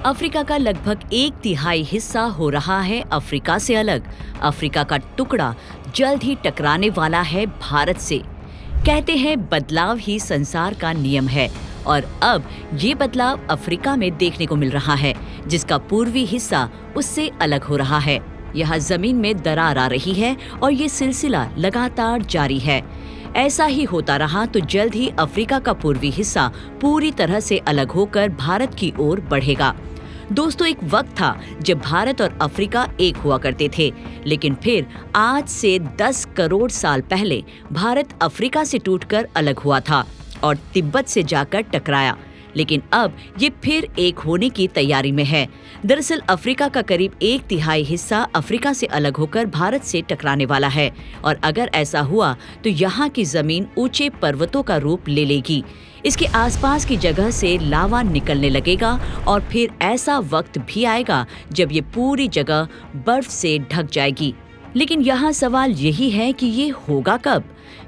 Africa का लगभग 1/3 हिस्सा हो रहा है अफ्रीका से अलग। अफ्रीका का टुकड़ा जल्द ही टकराने वाला है भारत से। कहते हैं बदलाव ही संसार का नियम है और अब ये बदलाव अफ्रीका में देखने को मिल रहा है, जिसका पूर्वी हिस्सा उससे अलग हो रहा है। यहाँ जमीन में दरार आ रही है और ये सिलसिला लगातार जारी है। ऐसा ही होता रहा तो जल्द ही अफ्रीका का पूर्वी हिस्सा पूरी तरह से अलग होकर भारत की ओर बढ़ेगा। दोस्तों, एक वक्त था जब भारत और अफ्रीका एक हुआ करते थे, लेकिन फिर आज से 10 करोड़ साल पहले भारत अफ्रीका से टूटकर अलग हुआ था और तिब्बत से जाकर टकराया। लेकिन अब ये फिर एक होने की तैयारी में है। दरअसल अफ्रीका का करीब 1/3 हिस्सा अफ्रीका से अलग होकर भारत से टकराने वाला है और अगर ऐसा हुआ तो यहाँ की जमीन ऊंचे पर्वतों का रूप ले लेगी। इसके आसपास की जगह से लावा निकलने लगेगा और फिर ऐसा वक्त भी आएगा जब ये पूरी जगह बर्फ से ढक जाएगी। लेकिन यहाँ सवाल यही है कि ये होगा कब?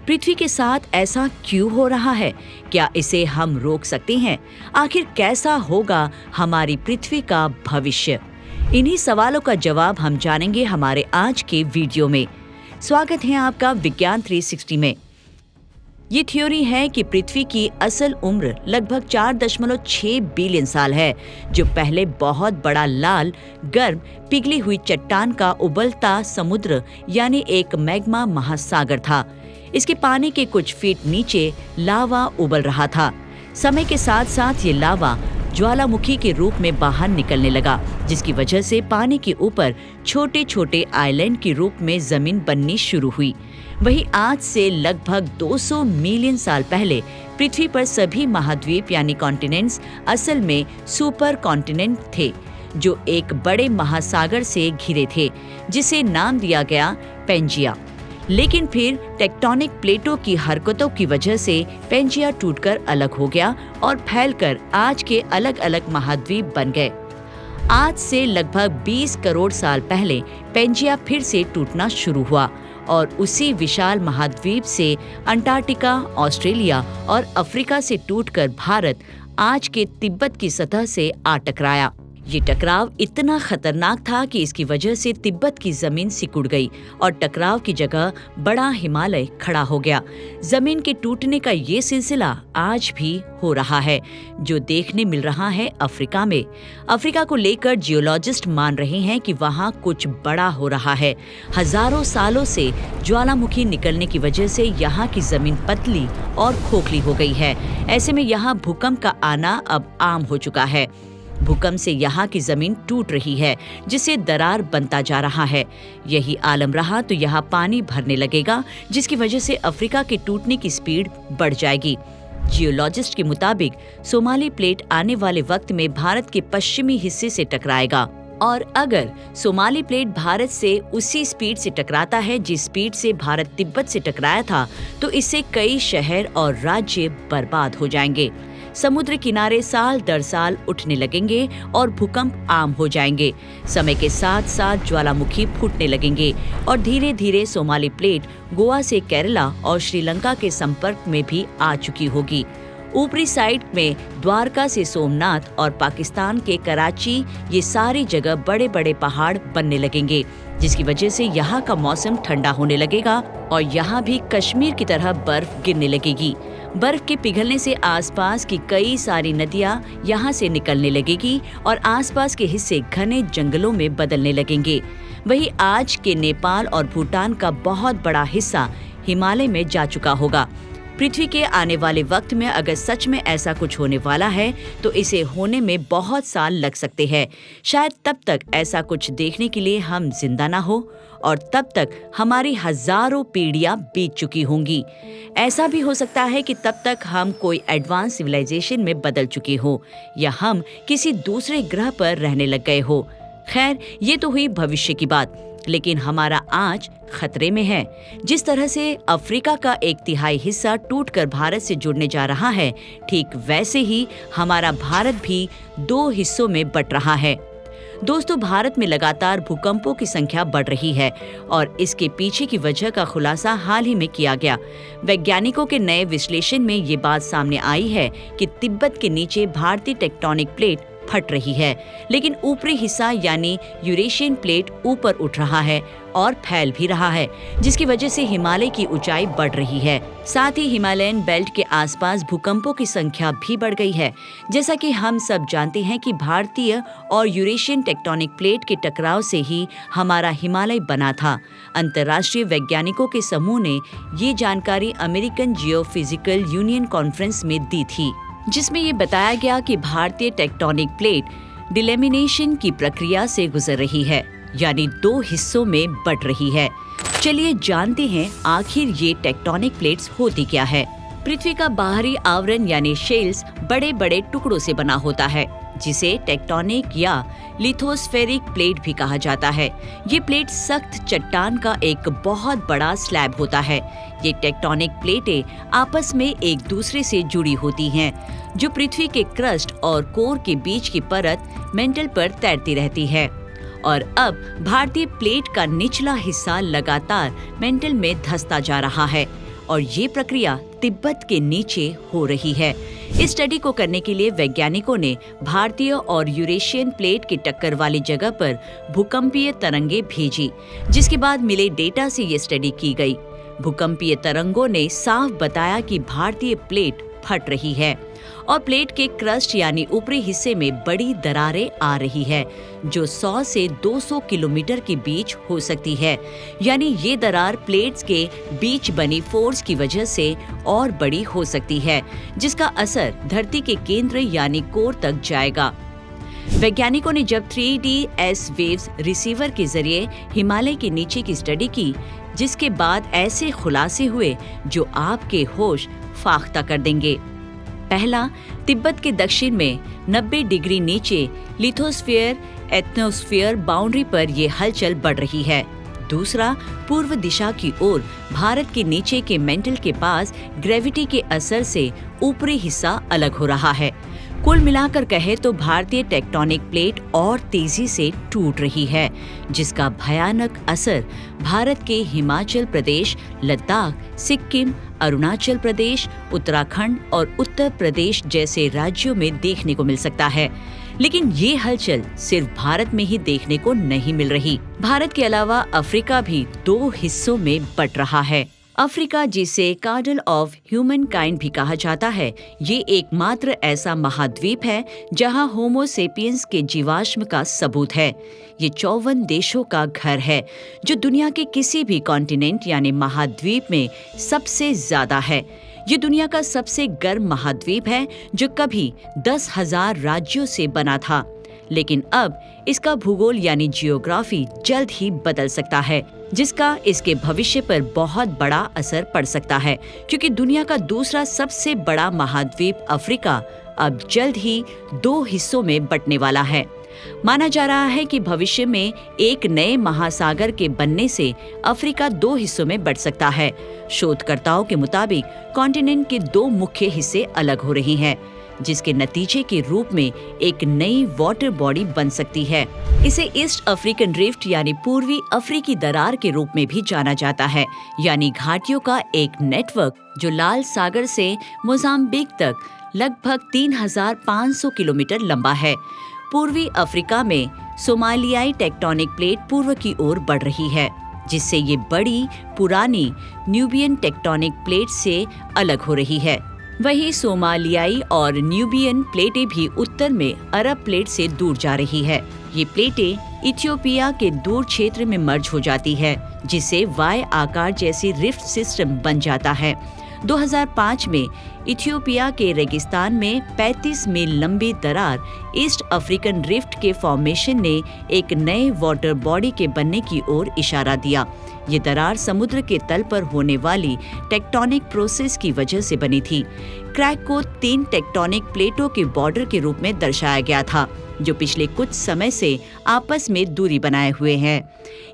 पृथ्वी के साथ ऐसा क्यों हो रहा है? क्या इसे हम रोक सकते हैं? आखिर कैसा होगा हमारी पृथ्वी का भविष्य? इन्हीं सवालों का जवाब हम जानेंगे हमारे आज के वीडियो में। स्वागत है आपका विज्ञान 360 में। ये थ्योरी है कि पृथ्वी की असल उम्र लगभग 4.6 बिलियन साल है, जो पहले बहुत बड़ा लाल गर्म पिघली हुई चट्टान का उबलता समुद्र यानी एक मैग्मा महासागर था। इसके पानी के कुछ फीट नीचे लावा उबल रहा था। समय के साथ साथ ये लावा ज्वालामुखी के रूप में बाहर निकलने लगा, जिसकी वजह से पानी के ऊपर छोटे छोटे आइलैंड के रूप में जमीन बननी शुरू हुई। वहीं आज से लगभग 200 मिलियन साल पहले पृथ्वी पर सभी महाद्वीप यानी कॉन्टिनेंट्स असल में सुपर कॉन्टिनेंट थे, जो एक बड़े महासागर से घिरे थे, जिसे नाम दिया गया पेंजिया। लेकिन फिर टेक्टोनिक प्लेटों की हरकतों की वजह से पेंजिया टूटकर अलग हो गया और फैलकर आज के अलग अलग महाद्वीप बन गए। आज से लगभग 20 करोड़ साल पहले पेंजिया फिर से टूटना शुरू हुआ और उसी विशाल महाद्वीप से अंटार्कटिका, ऑस्ट्रेलिया और अफ्रीका से टूटकर भारत आज के तिब्बत की सतह से आ टकराया। ये टकराव इतना खतरनाक था कि इसकी वजह से तिब्बत की जमीन सिकुड़ गई और टकराव की जगह बड़ा हिमालय खड़ा हो गया। जमीन के टूटने का ये सिलसिला आज भी हो रहा है, जो देखने मिल रहा है अफ्रीका में। अफ्रीका को लेकर जियोलॉजिस्ट मान रहे हैं कि वहाँ कुछ बड़ा हो रहा है। हजारों सालों से ज्वालामुखी निकलने की वजह से यहाँ की जमीन पतली और खोखली हो गई है। ऐसे में यहाँ भूकंप का आना अब आम हो चुका है। भूकंप से यहाँ की जमीन टूट रही है, जिससे दरार बनता जा रहा है। यही आलम रहा तो यहाँ पानी भरने लगेगा, जिसकी वजह से अफ्रीका के टूटने की स्पीड बढ़ जाएगी। जियोलॉजिस्ट के मुताबिक सोमाली प्लेट आने वाले वक्त में भारत के पश्चिमी हिस्से से टकराएगा और अगर सोमाली प्लेट भारत से उसी स्पीड से टकराता है जिस स्पीड से भारत तिब्बत से टकराया था, तो इससे कई शहर और राज्य बर्बाद हो जाएंगे। समुद्र किनारे साल दर साल उठने लगेंगे और भूकंप आम हो जाएंगे। समय के साथ साथ ज्वालामुखी फूटने लगेंगे और धीरे धीरे सोमाली प्लेट गोवा से केरला और श्रीलंका के संपर्क में भी आ चुकी होगी। ऊपरी साइड में द्वारका से सोमनाथ और पाकिस्तान के कराची, ये सारी जगह बड़े बड़े पहाड़ बनने लगेंगे, जिसकी वजह से यहाँ का मौसम ठंडा होने लगेगा और यहाँ भी कश्मीर की तरह बर्फ गिरने लगेगी। बर्फ के पिघलने से आसपास की कई सारी नदियां यहाँ से निकलने लगेगी और आसपास के हिस्से घने जंगलों में बदलने लगेंगे। वहीं आज के नेपाल और भूटान का बहुत बड़ा हिस्सा हिमालय में जा चुका होगा। पृथ्वी के आने वाले वक्त में अगर सच में ऐसा कुछ होने वाला है तो इसे होने में बहुत साल लग सकते हैं। शायद तब तक ऐसा कुछ देखने के लिए हम जिंदा ना हो और तब तक हमारी हजारों पीढ़ियां बीत चुकी होंगी। ऐसा भी हो सकता है कि तब तक हम कोई एडवांस सिविलाइजेशन में बदल चुके हो या हम किसी दूसरे ग्रह पर रहने लग गए हो। खैर, ये तो हुई भविष्य की बात, लेकिन हमारा आज खतरे में है। जिस तरह से अफ्रीका का 1/3 हिस्सा टूटकर भारत से जुड़ने जा रहा है, ठीक वैसे ही हमारा भारत भी 2 हिस्सों में बंट रहा है। दोस्तों, भारत में लगातार भूकंपों की संख्या बढ़ रही है और इसके पीछे की वजह का खुलासा हाल ही में किया गया। वैज्ञानिकों के नए विश्लेषण में ये बात सामने आई है कि तिब्बत के नीचे भारतीय टेक्टोनिक प्लेट फट रही है, लेकिन ऊपरी हिस्सा यानी यूरेशियन प्लेट ऊपर उठ रहा है और फैल भी रहा है, जिसकी वजह से हिमालय की ऊंचाई बढ़ रही है। साथ ही हिमालयन बेल्ट के आसपास भूकंपों की संख्या भी बढ़ गई है। जैसा कि हम सब जानते हैं कि भारतीय और यूरेशियन टेक्टोनिक प्लेट के टकराव से ही हमारा हिमालय बना था। अंतर्राष्ट्रीय वैज्ञानिकों के समूह ने ये जानकारी अमेरिकन जियोफिजिकल यूनियन कॉन्फ्रेंस में दी थी, जिसमें ये बताया गया कि भारतीय टेक्टोनिक प्लेट डिलेमिनेशन की प्रक्रिया से गुजर रही है, यानी दो हिस्सों में बट रही है। चलिए जानते हैं आखिर ये टेक्टोनिक प्लेट्स होती क्या है। पृथ्वी का बाहरी आवरण यानी शेल्स बड़े बड़े टुकड़ों से बना होता है, जिसे टेक्टोनिक या लिथोस्फेरिक प्लेट भी कहा जाता है। ये प्लेट सख्त चट्टान का एक बहुत बड़ा स्लैब होता है। ये टेक्टोनिक प्लेटें आपस में एक दूसरे से जुड़ी होती हैं, जो पृथ्वी के क्रस्ट और कोर के बीच की परत मेंटल पर तैरती रहती है। और अब भारतीय प्लेट का निचला हिस्सा लगातार मेंटल में धंसता जा रहा है और ये प्रक्रिया तिब्बत के नीचे हो रही है। इस स्टडी को करने के लिए वैज्ञानिकों ने भारतीय और यूरेशियन प्लेट की टक्कर वाली जगह पर भूकंपीय तरंगे भेजी, जिसके बाद मिले डेटा से ये स्टडी की गई। भूकंपीय तरंगों ने साफ बताया कि भारतीय प्लेट फट रही है और प्लेट के क्रस्ट यानी ऊपरी हिस्से में बड़ी दरारें आ रही है, जो 100 से 200 किलोमीटर के बीच हो सकती है। यानी ये दरार प्लेट्स के बीच बनी फोर्स की वजह से और बड़ी हो सकती है, जिसका असर धरती के केंद्र यानी कोर तक जाएगा। वैज्ञानिकों ने जब 3DS वेव्स रिसीवर के जरिए हिमालय के नीचे की स्टडी की, जिसके बाद ऐसे खुलासे हुए जो आपके होश फाख्ता कर देंगे। पहला, तिब्बत के दक्षिण में 90 डिग्री नीचे लिथोस्फीयर एटमॉस्फेयर बाउंड्री पर ये हलचल बढ़ रही है। दूसरा, पूर्व दिशा की ओर भारत के नीचे के मेंटल के पास ग्रेविटी के असर से ऊपरी हिस्सा अलग हो रहा है। कुल मिलाकर कहे तो भारतीय टेक्टोनिक प्लेट और तेजी से टूट रही है, जिसका भयानक असर भारत के हिमाचल प्रदेश, लद्दाख, सिक्किम, अरुणाचल प्रदेश, उत्तराखंड और उत्तर प्रदेश जैसे राज्यों में देखने को मिल सकता है। लेकिन ये हलचल सिर्फ भारत में ही देखने को नहीं मिल रही। भारत के अलावा अफ्रीका भी दो हिस्सों में बंट रहा है। अफ्रीका, जिसे कार्डल ऑफ ह्यूमन काइंड भी कहा जाता है, ये एकमात्र ऐसा महाद्वीप है जहां होमो सेपियंस के जीवाश्म का सबूत है। ये 54 देशों का घर है, जो दुनिया के किसी भी कॉन्टिनेंट यानी महाद्वीप में सबसे ज्यादा है। ये दुनिया का सबसे गर्म महाद्वीप है, जो कभी 10,000 राज्यों से बना था, लेकिन अब इसका भूगोल यानी जियोग्राफी जल्द ही बदल सकता है, जिसका इसके भविष्य पर बहुत बड़ा असर पड़ सकता है, क्योंकि दुनिया का दूसरा सबसे बड़ा महाद्वीप अफ्रीका अब जल्द ही दो हिस्सों में बंटने वाला है। माना जा रहा है कि भविष्य में एक नए महासागर के बनने से अफ्रीका दो हिस्सों में बंट सकता है। शोधकर्ताओं के मुताबिक कॉन्टिनेंट के दो मुख्य हिस्से अलग हो रहे हैं, जिसके नतीजे के रूप में एक नई वाटर बॉडी बन सकती है। इसे ईस्ट अफ्रीकन रिफ्ट यानी पूर्वी अफ्रीकी दरार के रूप में भी जाना जाता है, यानी घाटियों का एक नेटवर्क जो लाल सागर से मोजाम्बिक तक लगभग 3,500 किलोमीटर लंबा है। पूर्वी अफ्रीका में सोमालियाई टेक्टोनिक प्लेट पूर्व की ओर बढ़ रही है, जिससे ये बड़ी पुरानी न्यूबियन टेक्टोनिक प्लेट से अलग हो रही है। वहीं सोमालियाई और न्यूबियन प्लेटें भी उत्तर में अरब प्लेट से दूर जा रही है। ये प्लेटें इथियोपिया के दूर क्षेत्र में मर्ज हो जाती है, जिससे वाई आकार जैसी रिफ्ट सिस्टम बन जाता है। 2005 में इथियोपिया के रेगिस्तान में 35 मील लंबी दरार ईस्ट अफ्रीकन रिफ्ट के फॉर्मेशन ने एक नए वाटर बॉडी के बनने की ओर इशारा दिया। ये दरार समुद्र के तल पर होने वाली टेक्टोनिक प्रोसेस की वजह से बनी थी। क्रैक को 3 टेक्टोनिक प्लेटों के बॉर्डर के रूप में दर्शाया गया था, जो पिछले कुछ समय से आपस में दूरी बनाए हुए हैं।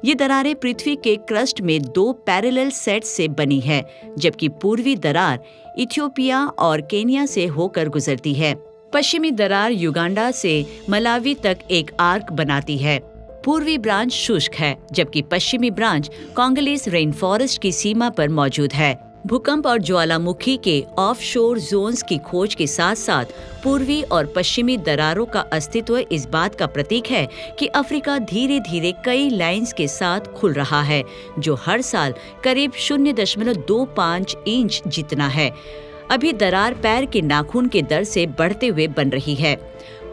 ये दरारें पृथ्वी के क्रस्ट में 2 पैरेलल सेट से बनी है, जबकि पूर्वी दरार इथियोपिया और केन्या से होकर गुजरती है। पश्चिमी दरार युगांडा से मलावी तक एक आर्क बनाती है। पूर्वी ब्रांच शुष्क है, जबकि पश्चिमी ब्रांच कांगोलीज रेन फॉरेस्ट की सीमा पर मौजूद है। भूकंप और ज्वालामुखी के ऑफशोर जोन्स की खोज के साथ साथ पूर्वी और पश्चिमी दरारों का अस्तित्व इस बात का प्रतीक है कि अफ्रीका धीरे धीरे कई लाइंस के साथ खुल रहा है, जो हर साल करीब 0.25 इंच जितना है। अभी दरार पैर के नाखून के दर से बढ़ते हुए बन रही है।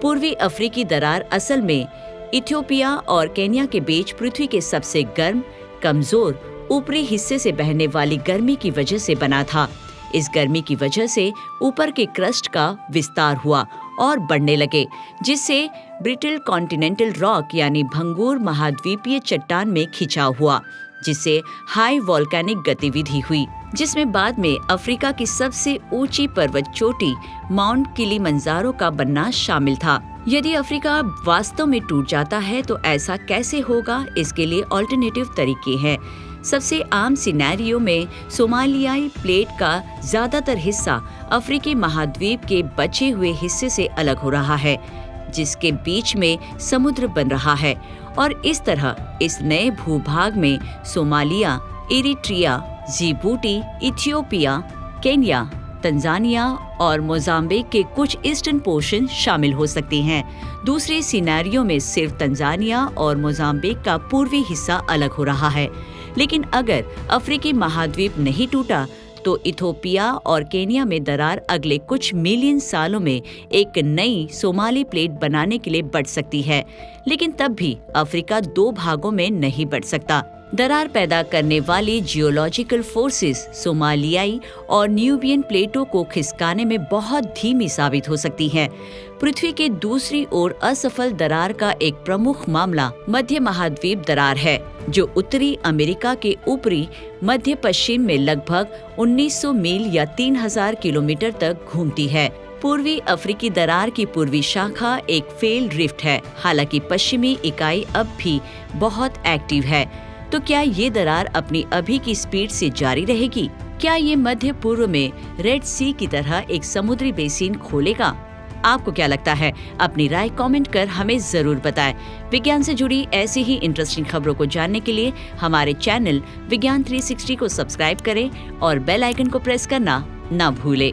पूर्वी अफ्रीकी दरार असल में इथियोपिया और केन्या के बीच पृथ्वी के सबसे गर्म, कमजोर ऊपरी हिस्से से बहने वाली गर्मी की वजह से बना था। इस गर्मी की वजह से ऊपर के क्रस्ट का विस्तार हुआ और बढ़ने लगे, जिससे ब्रिटल कॉन्टिनेंटल रॉक यानी भंगुर महाद्वीपीय चट्टान में खिंचाव हुआ, जिससे हाई वोल्केनिक गतिविधि हुई, जिसमें बाद में अफ्रीका की सबसे ऊंची पर्वत चोटी माउंट किलिमंजारो का बनना शामिल था। यदि अफ्रीका वास्तव में टूट जाता है तो ऐसा कैसे होगा, इसके लिए ऑल्टरनेटिव तरीके हैं। सबसे आम सिनेरियो में सोमालियाई प्लेट का ज्यादातर हिस्सा अफ्रीकी महाद्वीप के बचे हुए हिस्से से अलग हो रहा है, जिसके बीच में समुद्र बन रहा है, और इस तरह इस नए भूभाग में Somalia, Eritrea, Djibouti, Ethiopia, Kenya, Tanzania और मोजाम्बिक के कुछ ईस्टर्न पोर्शन शामिल हो सकती हैं। दूसरे सिनेरियो में सिर्फ तंजानिया और मोजाम्बिक का पूर्वी हिस्सा अलग हो रहा है। लेकिन अगर अफ्रीकी महाद्वीप नहीं टूटा तो इथियोपिया और केन्या में दरार अगले कुछ मिलियन सालों में एक नई सोमाली प्लेट बनाने के लिए बढ़ सकती है, लेकिन तब भी अफ्रीका दो भागों में नहीं बढ़ सकता। दरार पैदा करने वाली जियोलॉजिकल फोर्सेस सोमालियाई और न्यूबियन प्लेटों को खिसकाने में बहुत धीमी साबित हो सकती हैं। पृथ्वी के दूसरी ओर असफल दरार का एक प्रमुख मामला मध्य महाद्वीप दरार है, जो उत्तरी अमेरिका के ऊपरी मध्य पश्चिम में लगभग 1900 मील या 3000 किलोमीटर तक घूमती है। पूर्वी अफ्रीकी दरार की पूर्वी शाखा एक फेल्ड रिफ्ट है, हालांकि पश्चिमी इकाई अब भी बहुत एक्टिव है। तो क्या ये दरार अपनी अभी की स्पीड से जारी रहेगी? क्या ये मध्य पूर्व में रेड सी की तरह एक समुद्री बेसिन खोलेगा? आपको क्या लगता है? अपनी राय कमेंट कर हमें जरूर बताएं। विज्ञान से जुड़ी ऐसी ही इंटरेस्टिंग खबरों को जानने के लिए हमारे चैनल विज्ञान 360 को सब्सक्राइब करें और बेल आइकन को प्रेस करना ना भूलें।